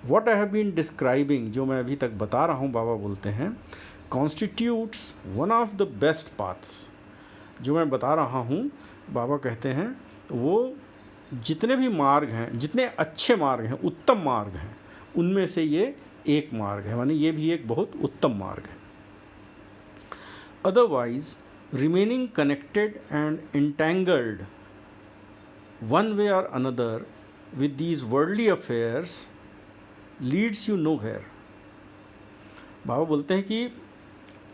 [SPEAKER 2] What I have been describing, जो मैं अभी तक बता रहा हूँ, बाबा बोलते हैं, constitutes one of the best paths, जो मैं बता रहा हूँ, बाबा कहते हैं वो जितने भी मार्ग हैं, जितने अच्छे मार्ग हैं, उत्तम मार्ग हैं, उनमें से ये एक मार्ग है, माने ये भी एक बहुत उत्तम मार्ग है। Otherwise, remaining connected and entangled one way or another with these worldly affairs leads you nowhere. Baba बोलते हैं कि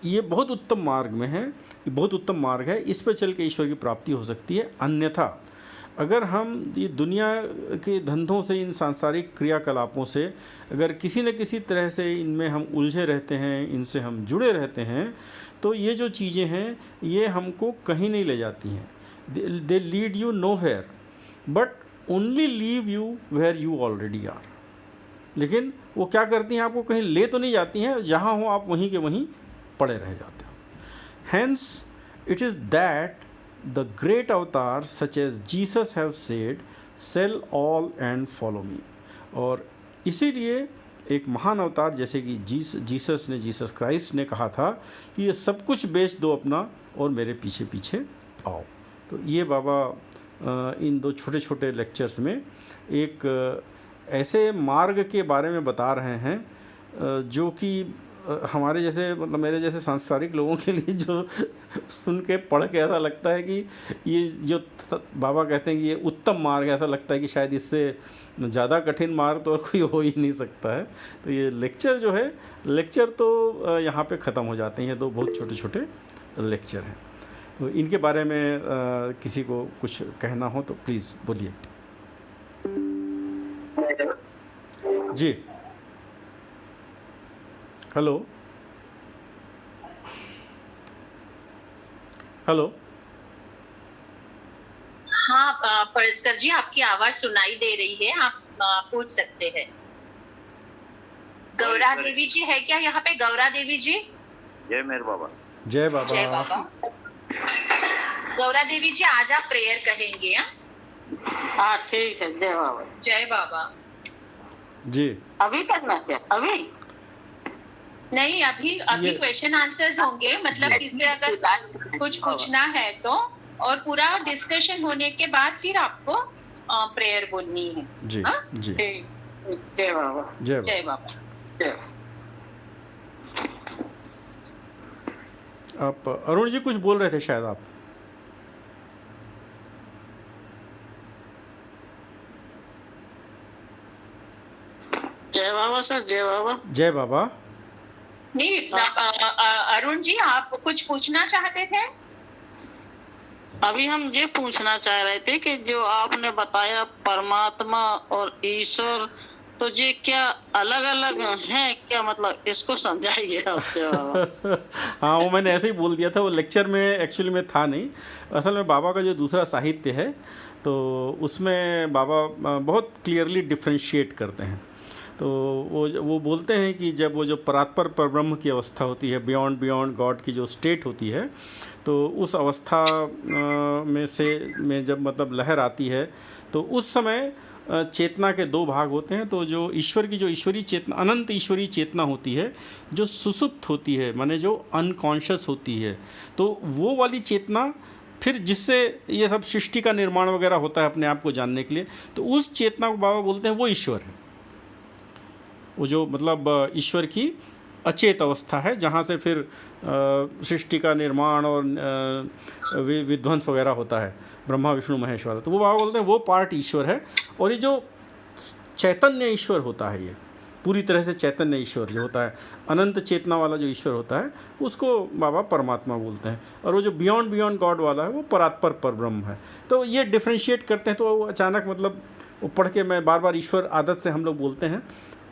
[SPEAKER 2] ये बहुत उत्तम मार्ग में है, ये बहुत उत्तम मार्ग है, इस पर चल के ईश्वर की प्राप्ति हो सकती है। अन्यथा अगर हम ये दुनिया के धंधों से, इन सांसारिक क्रियाकलापों से अगर किसी न किसी तरह से इनमें हम उलझे रहते हैं, इनसे हम जुड़े रहते हैं, तो ये जो चीज़ें हैं ये हमको कहीं नहीं ले जाती हैं। They lead you nowhere but only leave you where you already are. लेकिन वो क्या करती हैं, आपको कहीं ले तो नहीं जाती हैं, जहाँ हो आप वहीं के वहीं पड़े रह जाते हो। Hence, it is that the great avatars such as Jesus have said, "Sell all and follow me." और इसीलिए एक महान अवतार जैसे कि जीसस क्राइस्ट ने कहा था कि ये सब कुछ बेच दो अपना और मेरे पीछे पीछे आओ। तो ये बाबा इन दो छोटे छोटे लेक्चर्स में एक ऐसे मार्ग के बारे में बता रहे हैं जो कि हमारे जैसे मतलब मेरे जैसे सांसारिक लोगों के लिए जो सुन के पढ़ के ऐसा लगता है कि ये जो बाबा कहते हैं कि ये उत्तम मार्ग है, ऐसा लगता है कि शायद इससे ज़्यादा कठिन मार्ग तो और कोई हो ही नहीं सकता है। तो ये लेक्चर जो है, लेक्चर तो यहाँ पे ख़त्म हो जाते हैं। ये दो बहुत छोटे छोटे लेक्चर हैं। तो इनके बारे में किसी को कुछ कहना हो तो प्लीज़ बोलिए। जी, हेलो हेलो।
[SPEAKER 1] हाँ परस्कर जी, आपकी आवाज सुनाई दे रही है, आप पूछ सकते हैं। गौरा देवी जी है क्या यहाँ पे? गौरा देवी जी,
[SPEAKER 3] जय मेरे बाबा।
[SPEAKER 2] जय बाबा।
[SPEAKER 1] जय बाबा। गौरा देवी जी आज आप प्रेयर कहेंगे?
[SPEAKER 4] हाँ ठीक है, जय बाबा।
[SPEAKER 1] जय बाबा
[SPEAKER 2] जी।
[SPEAKER 4] अभी करना क्या? अभी
[SPEAKER 1] नहीं, अभी क्वेश्चन आंसर्स होंगे, मतलब किसी अगर कुछ पूछना है तो, और पूरा डिस्कशन होने के बाद फिर आपको प्रेयर बोलनी है।
[SPEAKER 2] जी।
[SPEAKER 1] हाँ?
[SPEAKER 2] जी।
[SPEAKER 4] जय बाबा।
[SPEAKER 2] जय बाबा।
[SPEAKER 1] जय बाबा।
[SPEAKER 4] जय।
[SPEAKER 2] आप अरुण जी कुछ बोल रहे थे शायद आप।
[SPEAKER 4] जय बाबा सर, जय बाबा।
[SPEAKER 2] जय बाबा।
[SPEAKER 1] नहीं, अरुण जी आप कुछ पूछना चाहते थे?
[SPEAKER 4] अभी हम ये पूछना चाह रहे थे कि जो आपने बताया परमात्मा और ईश्वर, तो ये क्या अलग अलग हैं क्या? मतलब इसको समझाइए आप। जय बाबा।
[SPEAKER 2] हाँ, वो मैंने ऐसे ही बोल दिया था, वो लेक्चर में एक्चुअली में था नहीं। असल में बाबा का जो दूसरा साहित्य है तो उसमें बाबा बहुत क्लियरली डिफ्रेंशिएट करते हैं। तो वो बोलते हैं कि जब वो जो परात्पर परब्रह्म की अवस्था होती है, बियॉन्ड गॉड की जो स्टेट होती है, तो उस अवस्था में जब मतलब लहर आती है तो उस समय चेतना के दो भाग होते हैं। तो जो ईश्वर की जो ईश्वरी चेतना, अनंत ईश्वरी चेतना होती है, जो सुसुप्त होती है, माने जो अनकॉन्शियस होती है, तो वो वाली चेतना फिर जिससे ये सब सृष्टि का निर्माण वगैरह होता है अपने आप को जानने के लिए, तो उस चेतना को बाबा बोलते हैं वो ईश्वर है। वो जो मतलब ईश्वर की अचेत अवस्था है जहाँ से फिर सृष्टि का निर्माण और विध्वंस वगैरह होता है, ब्रह्मा विष्णु महेश वाला। तो वो बाबा बोलते हैं वो पार्ट ईश्वर है। और ये जो चैतन्य ईश्वर होता है, ये पूरी तरह से चैतन्य ईश्वर जो होता है, अनंत चेतना वाला जो ईश्वर होता है, उसको बाबा परमात्मा बोलते हैं। और वो जो बियॉन्ड गॉड वाला है वो परात्पर परब्रह्म है। तो ये डिफ्रेंशिएट करते हैं। तो वो अचानक मतलब वो पढ़ के मैं बार बार ईश्वर आदत से हम लोग बोलते हैं,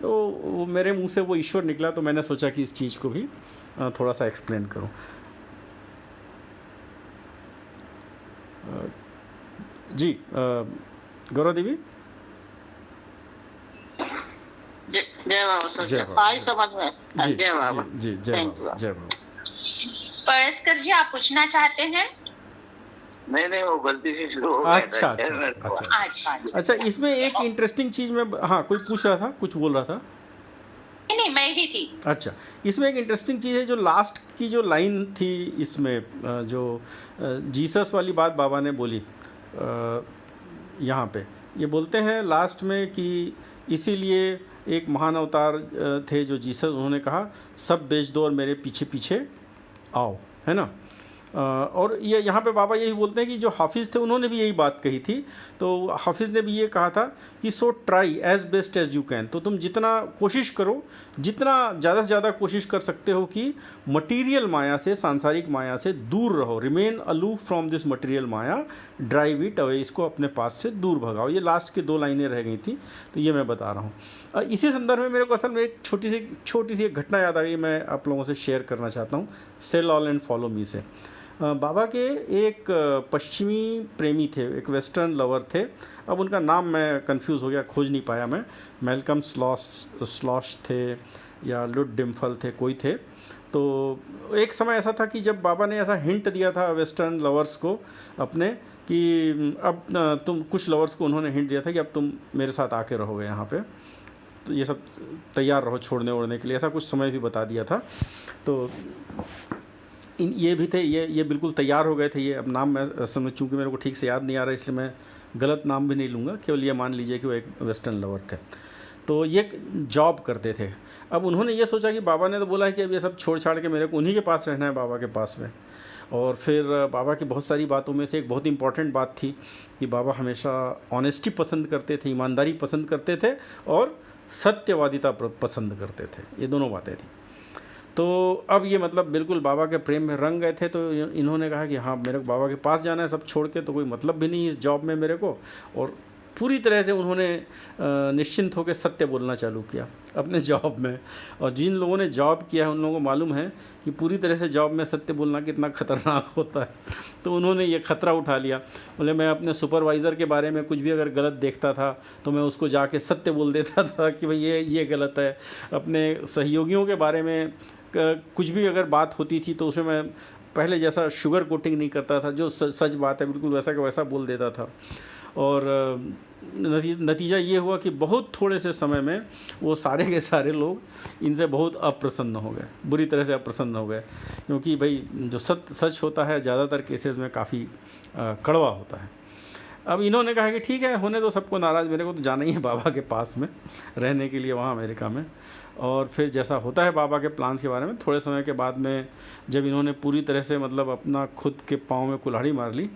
[SPEAKER 2] तो वो मेरे मुंह से वो ईश्वर निकला, तो मैंने सोचा कि इस चीज़ को भी थोड़ा सा एक्सप्लेन करूं। जी, गौरव देवी।
[SPEAKER 4] जय बाबा सर।
[SPEAKER 2] जय बाबा।
[SPEAKER 4] आई समझ में।
[SPEAKER 2] जी,
[SPEAKER 4] जय बाबा।
[SPEAKER 2] जी, जय बाबा। जय बाबा।
[SPEAKER 1] परस्कर जी आप पूछना चाहते हैं?
[SPEAKER 3] नहीं, वो गलती से शुरू हो गया
[SPEAKER 2] अच्छा
[SPEAKER 3] था।
[SPEAKER 2] अच्छा अच्छा अच्छा
[SPEAKER 1] अच्छा।
[SPEAKER 2] अच्छा। इसमें एक इंटरेस्टिंग चीज़ में, हाँ कोई पूछ रहा था, कुछ बोल रहा था।
[SPEAKER 1] नहीं, मैं ही थी।
[SPEAKER 2] अच्छा, इसमें एक इंटरेस्टिंग चीज़ है, जो लास्ट की जो लाइन थी इसमें, जो जीसस वाली बात बाबा ने बोली यहाँ पे, ये बोलते हैं लास्ट में कि इसीलिए एक महान अवतार थे जो जीसस, उन्होंने कहा सब बेच दो और मेरे पीछे पीछे आओ, है ना। और ये यहाँ पे बाबा यही बोलते हैं कि जो हाफिज़ थे उन्होंने भी यही बात कही थी। तो हाफिज़ ने भी ये कहा था कि so try as best as you can, तो तुम जितना कोशिश करो, जितना ज़्यादा से ज़्यादा कोशिश कर सकते हो कि मटीरियल माया से, सांसारिक माया से दूर रहो। Remain aloof from this material Maya, drive it away, इसको अपने पास से दूर भगाओ। ये लास्ट की 2 लाइनें रह गई थी, तो ये मैं बता रहा हूँ। इसी संदर्भ में मेरे को असल में एक छोटी सी एक घटना याद आ गई, मैं आप लोगों से शेयर करना चाहता हूँ, sell all and follow me से। बाबा के एक पश्चिमी प्रेमी थे, एक वेस्टर्न लवर थे। अब उनका नाम मैं कंफ्यूज हो गया, खोज नहीं पाया मैं। मेलकम स्लॉश थे या लुड डिम्फल थे, कोई थे। तो एक समय ऐसा था कि जब बाबा ने ऐसा हिंट दिया था वेस्टर्न लवर्स को अपने, कि अब तुम, कुछ लवर्स को उन्होंने हिंट दिया था कि अब तुम मेरे साथ आके रहोगे यहाँ पे, तो ये सब तैयार रहो छोड़ने ओढ़ने के लिए, ऐसा कुछ समय भी बता दिया था। तो ये भी थे, ये बिल्कुल तैयार हो गए थे। ये अब नाम मैं असल में चूँकि मेरे को ठीक से याद नहीं आ रहा, इसलिए मैं गलत नाम भी नहीं लूँगा, केवल ये मान लीजिए कि वो एक वेस्टर्न लवर थे। तो ये जॉब करते थे। अब उन्होंने ये सोचा कि बाबा ने तो बोला है कि अब ये सब छोड़ छाड़ के मेरे को उन्हीं के पास रहना है, बाबा के पास में। और फिर बाबा की बहुत सारी बातों में से एक बहुत इंपॉर्टेंट बात थी कि बाबा हमेशा ऑनेस्टी पसंद करते थे, ईमानदारी पसंद करते थे और सत्यवादिता पसंद करते थे। ये दोनों बातें थी। तो अब ये मतलब बिल्कुल बाबा के प्रेम में रंग गए थे। तो इन्होंने कहा कि हाँ, मेरे को बाबा के पास जाना है, सब छोड़ के तो कोई मतलब भी नहीं इस जॉब में मेरे को। और पूरी तरह से उन्होंने निश्चिंत होकर सत्य बोलना चालू किया अपने जॉब में। और जिन लोगों ने जॉब किया है उन लोगों को मालूम है कि पूरी तरह से जॉब में सत्य बोलना कितना ख़तरनाक होता है। तो उन्होंने ये खतरा उठा लिया। बोले मैं अपने सुपरवाइज़र के बारे में कुछ भी अगर गलत देखता था तो मैं उसको जाके सत्य बोल देता था कि भाई ये गलत है। अपने सहयोगियों के बारे में कुछ भी अगर बात होती थी तो उसमें मैं पहले जैसा शुगर कोटिंग नहीं करता था, जो सच बात है बिल्कुल वैसा का वैसा बोल देता था। और नतीजा ये हुआ कि बहुत थोड़े से समय में वो सारे के सारे लोग इनसे बहुत अप्रसन्न हो गए, बुरी तरह से अप्रसन्न हो गए। क्योंकि भाई जो सच होता है ज़्यादातर केसेस में काफ़ी कड़वा होता है। अब इन्होंने कहा कि ठीक है, होने दो सबको नाराज़, मेरे को तो जाना ही है बाबा के पास में रहने के लिए वहाँ अमेरिका में। और फिर जैसा होता है बाबा के प्लान्स के बारे में, थोड़े समय के बाद में जब इन्होंने पूरी तरह से मतलब अपना खुद के पाँव में कुल्हाड़ी मार ली,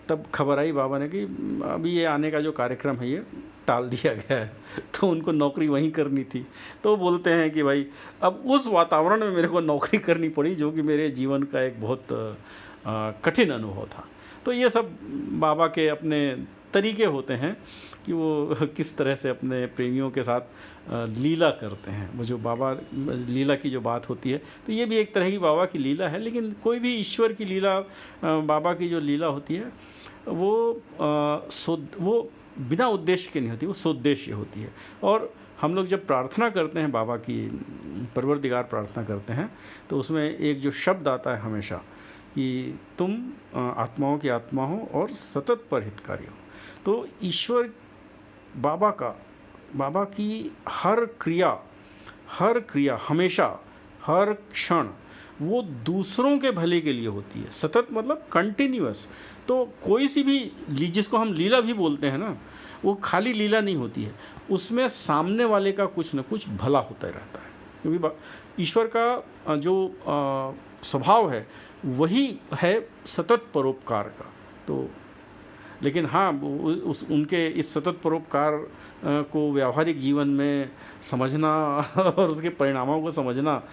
[SPEAKER 2] तब खबर आई बाबा ने कि अभी ये आने का जो कार्यक्रम है ये टाल दिया गया है। तो उनको नौकरी वहीं करनी थी। तो बोलते हैं कि भाई अब उस वातावरण में मेरे को नौकरी करनी पड़ी जो कि मेरे जीवन का एक बहुत कठिन अनुभव था। तो ये सब बाबा के अपने तरीके होते हैं कि वो किस तरह से अपने प्रेमियों के साथ लीला करते हैं। वो जो बाबा लीला की जो बात होती है, तो ये भी एक तरह की बाबा की लीला है। लेकिन कोई भी ईश्वर की लीला, बाबा की जो लीला होती है वो बिना उद्देश्य के नहीं होती, वो सोद्देश्य होती है। और हम लोग जब प्रार्थना करते हैं, बाबा की परवरदिगार प्रार्थना करते हैं, तो उसमें एक जो शब्द आता है हमेशा कि तुम आत्माओं की आत्मा हो और सतत पर हितकारी हो। तो ईश्वर बाबा की हर क्रिया हमेशा, हर क्षण वो दूसरों के भले के लिए होती है। सतत मतलब कंटिन्यूअस। तो कोई सी भी जिसको हम लीला भी बोलते हैं ना, वो खाली लीला नहीं होती है, उसमें सामने वाले का कुछ न कुछ भला होता रहता है। क्योंकि ईश्वर का जो स्वभाव है वही है सतत परोपकार का। तो लेकिन हाँ, उनके इस सतत परोपकार को व्यावहारिक जीवन में समझना और उसके परिणामों को समझना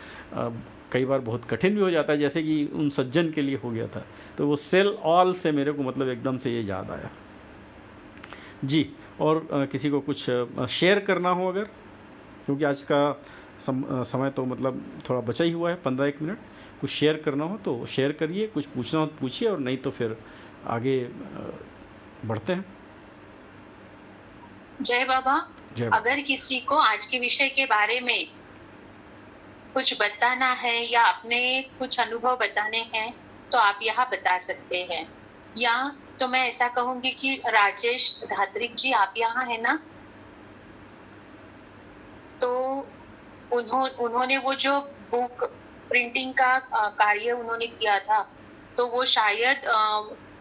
[SPEAKER 2] कई बार बहुत कठिन भी हो जाता है, जैसे कि उन सज्जन के लिए हो गया था। तो वो सेल ऑल से मेरे को मतलब एकदम से ये याद आया जी। और किसी को कुछ शेयर करना हो अगर, क्योंकि आज का समय तो मतलब थोड़ा बचा ही हुआ है, 15-1 मिनट, कुछ शेयर करना हो तो शेयर करिए, कुछ पूछना हो तो पूछिए, और नहीं तो फिर आगे बढ़ते हैं।
[SPEAKER 1] जय बाबा। अगर किसी को आज के विषय के बारे में कुछ बताना है या अपने कुछ अनुभव बताने हैं तो आप यहाँ बता सकते हैं। या तो मैं ऐसा कहूंगी कि राजेश धात्रिक जी आप यहाँ है ना, तो उन्होंने वो जो बुक प्रिंटिंग का कार्य उन्होंने किया था, तो वो शायद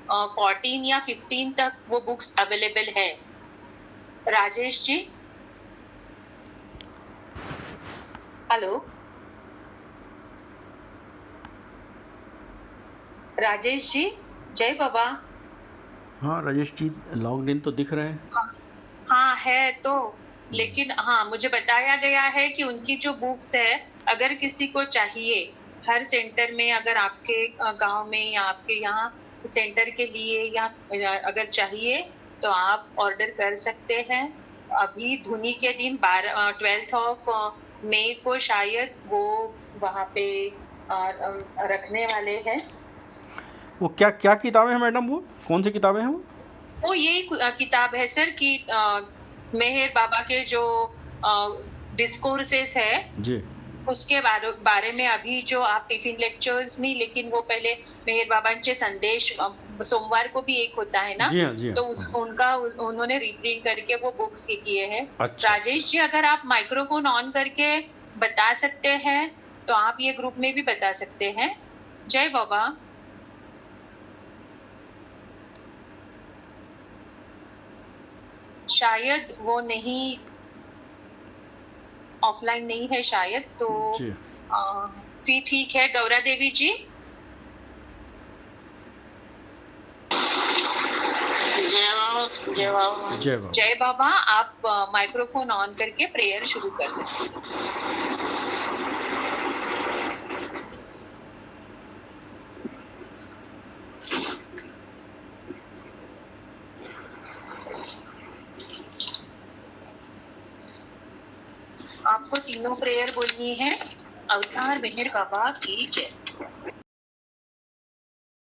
[SPEAKER 1] 14 या 15 तक वो बुक्स अवेलेबल है। राजेश जी, हेलो राजेश जी, जय बाबा।
[SPEAKER 2] हाँ राजेश जी लॉग्ड इन तो दिख रहे हैं।
[SPEAKER 1] हाँ है तो, लेकिन हाँ मुझे बताया गया है कि उनकी जो बुक्स है अगर किसी को चाहिए, हर सेंटर में अगर आपके गांव में या आपके यहाँ सेंटर के लिए या अगर चाहिए तो आप ऑर्डर कर सकते हैं। अभी धुनी के दिन 12 मई को शायद वो वहाँ पे रखने वाले हैं।
[SPEAKER 2] वो क्या किताबें हैं मैडम, वो कौन सी किताबें हैं?
[SPEAKER 1] वो यही किताब है सर कि मेहर बाबा के जो डिस्कोर्सेस है
[SPEAKER 2] जी,
[SPEAKER 1] उसके बारे में अभी जो आप टिफिन लेक्चर्स नहीं, लेकिन वो पहले मेहर बाबांचे संदेश सोमवार को भी एक होता है ना,
[SPEAKER 2] जी हाँ, जी हाँ,
[SPEAKER 1] तो उन्होंने रिप्रिंट करके वो बुक्स किए हैं।
[SPEAKER 2] अच्छा।
[SPEAKER 1] राजेश जी, अगर आप माइक्रोफोन ऑन करके बता सकते हैं तो आप ये ग्रुप में भी बता सकते हैं। जय बाबा। शायद वो नहीं, ऑफलाइन नहीं है शायद, तो
[SPEAKER 2] जी
[SPEAKER 1] फिर ठीक है। गौरा देवी जी।
[SPEAKER 4] जय बाबा, जय बाबा।
[SPEAKER 2] जय बाबा।
[SPEAKER 1] जय बाबा, आप माइक्रोफोन ऑन करके प्रेयर शुरू कर सकते हैं। आपको तीनों प्रेयर बोलनी है। अवतार मेहर बाबा की जय।